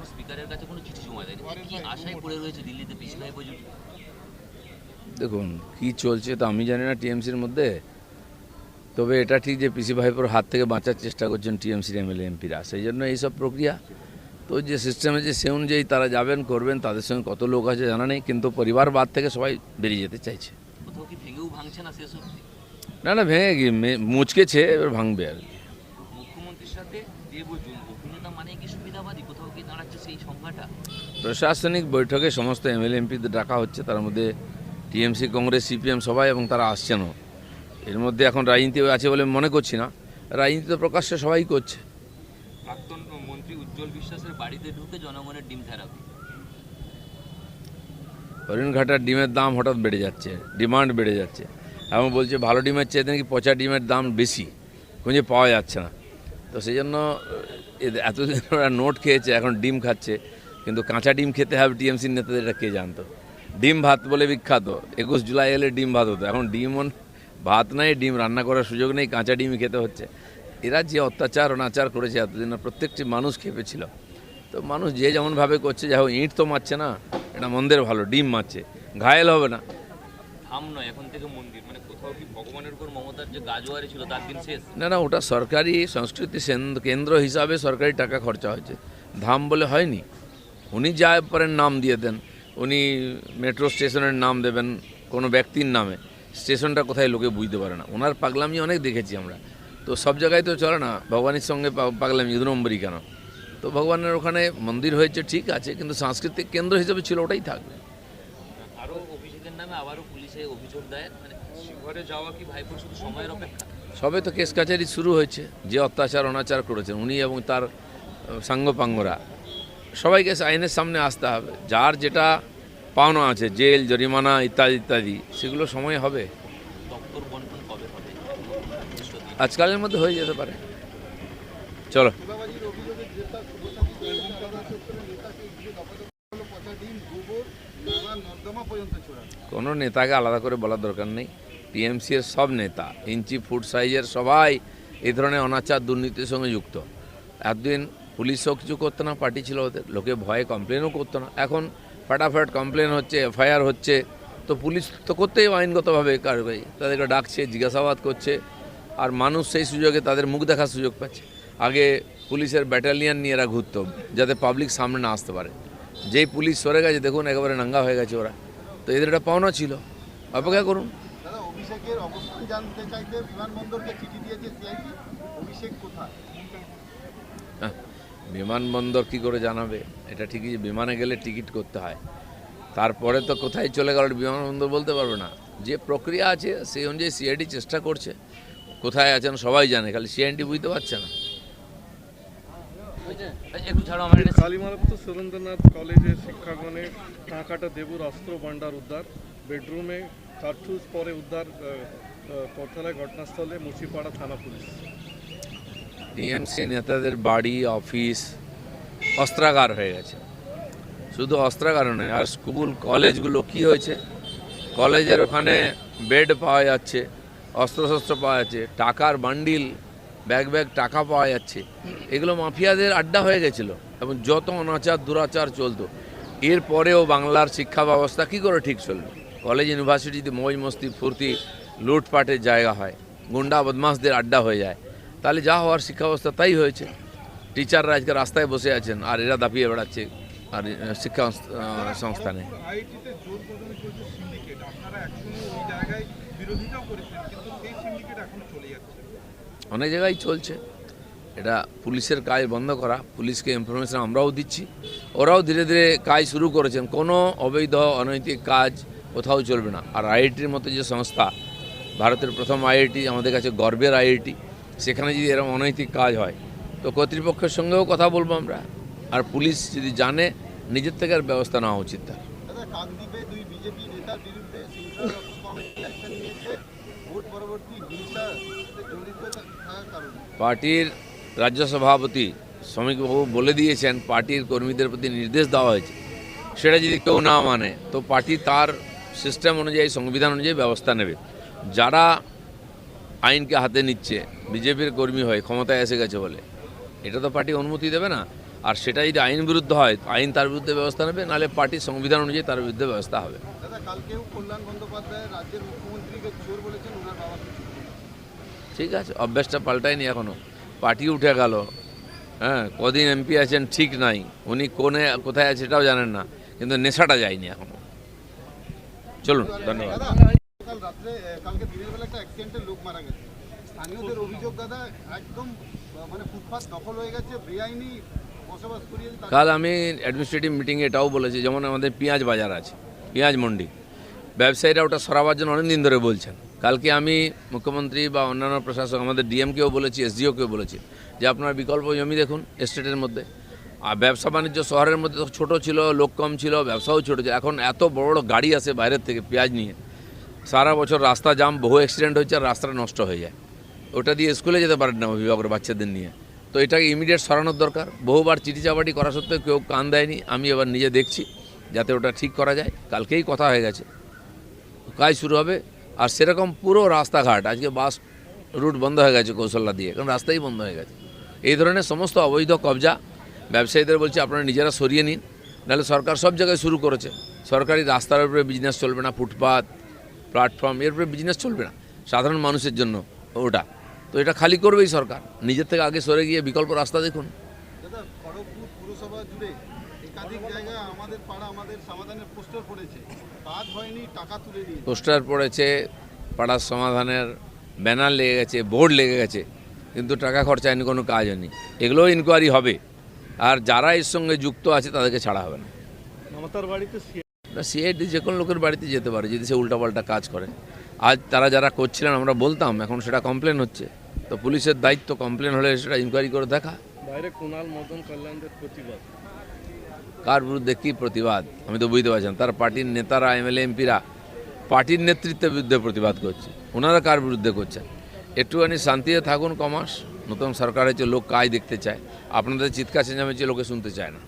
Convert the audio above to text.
এখনো স্পিকারের কাছে কোনো চিঠি জমা দেয়নি, কি আশায় পড়ে রয়েছে দিল্লিতে পিসি ভাইপো জুটি? দেখুন কি চলছে তো আমি জানি না টিএমসির মধ্যে, তবে এটা ঠিক যে পিসি ভাইপোর হাত থেকে বাঁচার চেষ্টা করছেন টিএমসির এমএলএ এমপিরা, সেই জন্য এইসব প্রক্রিয়া। তো যে সিস্টেমে যে সে অনুযায়ী তারা যাবেন করবেন, তাদের সঙ্গে কত লোক আছে জানা নেই, কিন্তু পরিবারবাদ থেকে সবাই বেরিয়ে যেতে চাইছে। কোথাও কি ভেঙেও ভাঙছে না শেষ অবধি? না না, ভেঙে গিয়ে মুচকেছে, এবার ভাঙবে আর কি। মুখ্যমন্ত্রীর সাথে দেবজুল অভিনেতা মানে কি সুবিধাবাদী, কোথাও কি দাঁড়াচ্ছে সেই সংখ্যাটা? প্রশাসনিক বৈঠকে সমস্ত এমএলএ এমপিদের ডাকা হচ্ছে, তার মধ্যে টিএমসি, কংগ্রেস, সিপিএম সবাই, এবং তারা আসছেনও। এর মধ্যে এখন রাজনীতি আছে বলে মনে করছি না, রাজনীতি তো প্রকাশ্যে সবাই করছে। প্রাক্তন মন্ত্রী উজ্জ্বল বিশ্বাসের বাড়িতে ঢুকে জনগণের ডিম থেরাপি। হরিণঘাটার ডিমের দাম হঠাৎ বেড়ে যাচ্ছে, ডিমান্ড বেড়ে যাচ্ছে, এবং বলছে ভালো ডিমের চাইতে নাকি পচা ডিমের দাম বেশি, খুঁজে পাওয়া যাচ্ছে না। তো সেই জন্য এতদিন ওরা নোট খেয়েছে, এখন ডিম খাচ্ছে, কিন্তু কাঁচা ডিম খেতে হবে টিএমসির নেতাদের, এটা কে জানতো। ডিম ভাত বলে বিখ্যাত, 21 জুলাই এলে ডিম ভাত হতো, এখন ভাত নাই, ডিম রান্না করার সুযোগ নেই, কাঁচা ডিমই খেতে হচ্ছে। এরা যে অত্যাচার অনাচার করেছে এতদিন, প্রত্যেকটি মানুষ খেপেছিল। তো মানুষ যে যেমনভাবে করছে, যাই হোক, ইঁট তো মারছে না, এটা মন্দের ভালো, ডিম মারছে, ঘায়েল হবে না। থাম নয়, এখন থেকে মন্দির, মানে কোথাও কি ভগবানের উপর মমতার যে গাজোয়ারি ছিল তার দিন শেষ? না না, ওটা সরকারি সংস্কৃতি কেন্দ্র হিসাবে সরকারি টাকা খরচা হয়েছে, ধাম বলে হয়নি। উনি যা পারেন নাম দিয়ে দেন, উনি মেট্রো স্টেশনের নাম দেবেন কোনো ব্যক্তির নামে, স্টেশনটা কোথায় লোকে বুঝতে পারে না। ওনার পাগলামি অনেক দেখেছি আমরা, তো সব জায়গায় তো চলে না, ভগবানের সঙ্গে পাগলামি 2 নম্বরই কেন? তো ভগবানের ওখানে মন্দির হয়েছে ঠিক আছে, কিন্তু সাংস্কৃতিক কেন্দ্র হিসেবে ছিল, ওটাই থাকবে। আরও অভিষেকের নামে আবারও পুলিশে অভিযোগ দেয়, মানে শিবঘরে যাওয়া কি ভাইপোর শুধু সময়ের অপেক্ষা? সবে তো কেস কাছারি শুরু হয়েছে, যে অত্যাচার অনাচার করেছেন উনি এবং তার সাঙ্গপাঙ্গরা, সবাইকে আইনের সামনে আসতে হবে। যার যেটা পাওনা আছে, জেল, জরিমানা ইত্যাদি ইত্যাদি, সেগুলো সময় হবে, দপ্তর বন্টন কবে হবে? আজকালের মধ্যে হয়ে যেতে পারে। চলো। কোনো নেতাকে আলাদা করে বলার দরকার নেই, টিএমসি এর সব নেতা, ইঞ্চি ফুট সাইজের সবাই এই ধরনের অনাচার দুর্নীতির সঙ্গে যুক্ত। এতদিন পুলিশও কিছু করতো না, পার্টি ছিল ওদের, লোকে ভয়ে কমপ্লেনও করতো না, এখন ফাটাফাট কমপ্লেন হচ্ছে, এফআইআর হচ্ছে। তো পুলিশ তো করতেই আইনগতভাবে কারবাই, তাদেরকে ডাকছে, জিজ্ঞাসাবাদ করছে, আর মানুষ সেই সুযোগে তাদের মুখ দেখার সুযোগ পাচ্ছে। আগে পুলিশের ব্যাটালিয়ন নিয়ে এরা ঘুরতো, যাতে পাবলিক সামনে না আসতে পারে। যেই পুলিশ সরে গেছে, দেখুন একেবারে নাঙ্গা হয়ে গেছে ওরা। তো এদের একটা পাওনা ছিল, অপেক্ষা করুন। অভিষেকের অবস্থান জানতে চাইতে বিমানবন্দরকে চিঠি দিয়েছে সিআইডি, অভিষেক কোথায়? বিমানবন্দর কী করে জানাবে? এটা ঠিকই যে বিমানে গেলে টিকিট করতে হয়, তারপরে তো কোথায় চলে গেল বিমানবন্দর বলতে পারবে না। যে প্রক্রিয়া আছে সেই অনুযায়ী সিআইডি চেষ্টা করছে, কোথায় আছেন সবাই জানে, খালি সিআইডি বুঝতে পারছে না। একটু ছাড়ো আমার এটা। কালীমালপুর সুরেন্দ্রনাথ কলেজের শিক্ষাগণের টাকাটা দেবুর অস্ত্র ভান্ডার উদ্ধার, বেডরুমে কার্তুজ পরে উদ্ধার করতলায় ঘটনাস্থলে মুচিপাড়া থানা পুলিশ। টিএমসি নেতাদের বাড়ি, অফিস অস্ত্রাগার হয়ে গেছে। শুধু অস্ত্রাগার নয়, আর স্কুল কলেজগুলো কি হয়েছে, কলেজের ওখানে বেড পাওয়া যাচ্ছে, অস্ত্রশস্ত্র পাওয়া যাচ্ছে, টাকার বান্ডিল, ব্যাগ ব্যাগ টাকা পাওয়া যাচ্ছে। এগুলো মাফিয়াদের আড্ডা হয়ে গেছিল, এবং যত অনাচার দুরাচার চলতো। এরপরেও বাংলার শিক্ষা ব্যবস্থা কী করে ঠিক চলবে? কলেজ ইউনিভার্সিটিতে মৌজ মস্তি ফুর্তি লুটপাটের জায়গা হয়, গুন্ডা বদমাশদের আড্ডা হয়ে যায়, তাহলে যা হওয়ার শিক্ষা ব্যবস্থা তাই হয়েছে। টিচাররা আজকে রাস্তায় বসে আছেন, আর এরা দাপিয়ে বেড়াচ্ছে আর শিক্ষা সংস্থানে। আইআইটিতে জোর কদমে চলছে সিন্ডিকেট, আপনারা একসঙ্গে ওই জায়গায় বিরোধিতাও করেছেন, কিন্তু সেই সিন্ডিকেট এখনো চলে যাচ্ছে। অনেক জায়গায় চলছে, এটা পুলিশের কাজ বন্ধ করা, পুলিশকে ইনফরমেশন আমরাও দিচ্ছি, ওরাও ধীরে ধীরে কাজ শুরু করেছেন। কোনো অবৈধ অনৈতিক কাজ কোথাও চলবে না। আর আইআইটির মতো যে সংস্থা, ভারতের প্রথম আইআইটি, আমাদের কাছে গর্বের আইআইটি, সেখানে যদি এরকম অনৈতিক কাজ হয় তো কর্তৃপক্ষের সঙ্গেও কথা বলবো আমরা। আর পুলিশ যদি জানে, নিজের থেকে আর ব্যবস্থা নেওয়া উচিত তার। দাদা, কাকদ্বীপে 2 বিজেপি নেতার বিরুদ্ধে সিংহরক্ষণ কমিটি অ্যাকশন নিয়েছে, ভোট পরবর্তী হিংসাতে জড়িত থাকার কারণে। পার্টির রাজ্য সভাপতি শ্রমিকবাবু বলে দিয়েছেন, পার্টির কর্মীদের প্রতি নির্দেশ দেওয়া হয়েছে, সেটা যদি কেউ না মানে তো পার্টি তার সিস্টেম অনুযায়ী, সংবিধান অনুযায়ী ব্যবস্থা নেবে। যারা আইনকে হাতে নিচ্ছে বিজেপির কর্মী হয়ে ক্ষমতায় এসে গেছে বলে, এটা তো পার্টি অনুমতি দেবে না। আর সেটা যদি আইন বিরুদ্ধ হয় আইন তার বিরুদ্ধে ব্যবস্থা নেবে, নাহলে পার্টির সংবিধান অনুযায়ী তার বিরুদ্ধে ব্যবস্থা হবে। দাদা কালকেও কল্যাণ বন্দ্যোপাধ্যায় রাজ্যের মুখ্যমন্ত্রীকে চোর বলেছেন, ওনার বাবা কিছু বলেছেন। ঠিক আছে, অভ্যাসটা পাল্টায়নি এখনও, পার্টি উঠে গেল। হ্যাঁ, কদিন এমপি আছেন ঠিক নাই, উনি কোথায় আছে সেটাও জানেন না, কিন্তু নেশাটা যায়নি এখনো। চলুন, ধন্যবাদ। দাদা কাল রাত্রে কালকে দিনের বেলা একটা অ্যাক্সিডেন্টে লোক মারা গেছে। স্থানীয়দের অভিযোগ দাদা একদম মানে ফুটপাত দখল হয়ে গেছে, বেআইনি বসবাস করিয়ে কাল আমি অ্যাডমিনিস্ট্রেটিভ মিটিংয়ে এটাও বলেছি, যেমন আমাদের পেঁয়াজ বাজার আছে, পেঁয়াজ মন্ডি, ব্যবসায়ীরা ওটা সরাবার জন্য অনেক দিন ধরে বলছেন। কালকে আমি মুখ্যমন্ত্রী বা অন্যান্য প্রশাসক আমাদের ডিএমকেও বলেছি, এসডিওকেও বলেছি যে আপনারা বিকল্প জমি দেখুন এস্টেটের মধ্যে। আর ব্যবসা বাণিজ্য শহরের মধ্যে তো ছোটো ছিল, লোক কম ছিল, ব্যবসাও ছোটো ছিল। এখন এত বড় বড় গাড়ি আসে বাইরের থেকে পেঁয়াজ নিয়ে, সারা বছর রাস্তা জাম, বহু অ্যাক্সিডেন্ট হচ্ছে আর রাস্তাটা নষ্ট হয়ে যায়। ওটা দিয়ে স্কুলে যেতে পারেন না অভিভাবকরা বাচ্চাদের নিয়ে। তো এটাকে ইমিডিয়েট সরানোর দরকার। বহুবার চিঠি চাপাটি করা সত্ত্বেও কেউ কান দেয়নি। আমি এবার নিজে দেখছি যাতে ওটা ঠিক করা যায়। কালকেই কথা হয়ে গেছে, কাজ শুরু হবে। আর সেরকম পুরো রাস্তাঘাট, আজকে বাস রুট বন্ধ হয়ে গেছে কৌশল্যা দিয়ে, কারণ রাস্তাই বন্ধ হয়ে গেছে। এই ধরনের সমস্ত অবৈধ কবজা ব্যবসায়ীদের বলছে আপনারা নিজেরা সরিয়ে নিন, নাহলে সরকার সব জায়গায় শুরু করেছে। সরকারি রাস্তার উপরে বিজনেস চলবে না, ফুটপাত, প্ল্যাটফর্ম, এর উপরে বিজনেস চলবে না সাধারণ মানুষের জন্য ওটা। তো এটা খালি করবেই সরকার, নিজের থেকে আগে সরে গিয়ে বিকল্প রাস্তা দেখুন। দাদা খড়গপুর পুরসভা জুড়ে একাধিক জায়গায় আমাদের পাড়া আমাদের সমাধানের পোস্টার পড়েছে, কাজ হয়নি, টাকা তুলে নিয়ে। পোস্টার পড়েছে, পাড়ার সমাধানের ব্যানার লেগে গেছে, বোর্ড লেগে গেছে, কিন্তু টাকা খরচা হয়নি, কোনো কাজ হয়নি। এগুলোও ইনকোয়ারি হবে, আর যারা এর সঙ্গে যুক্ত আছে তাদেরকে ছাড়া হবে না। মমতার বাড়িতে সিআইডি যে কোনো লোকের বাড়িতে যেতে পারে যদি সে উল্টাপাল্টা কাজ করে। আজ তারা যারা করছিলেন আমরা বলতাম, এখন সেটা কমপ্লেন হচ্ছে। তো পুলিশের দায়িত্ব কমপ্লেন হলে সেটা ইনকোয়ারি করে দেখা। বাইরে কুণাল মদন কল্যাণদের প্রতিবাদ, কার বিরুদ্ধে কী প্রতিবাদ আমি তো বুঝতে পারছেন। তার পার্টির নেতারা, এমএলএ এমপিরা পার্টির নেতৃত্বের বিরুদ্ধে প্রতিবাদ করছে, ওনারা কার বিরুদ্ধে করছেন? একটুখানি শান্তিতে থাকুন কমাস। নতুন সরকার হয়েছে, লোক কাজ দেখতে চায়, আপনাদের চিৎকার চেঁচামেচি লোকে শুনতে চায় না।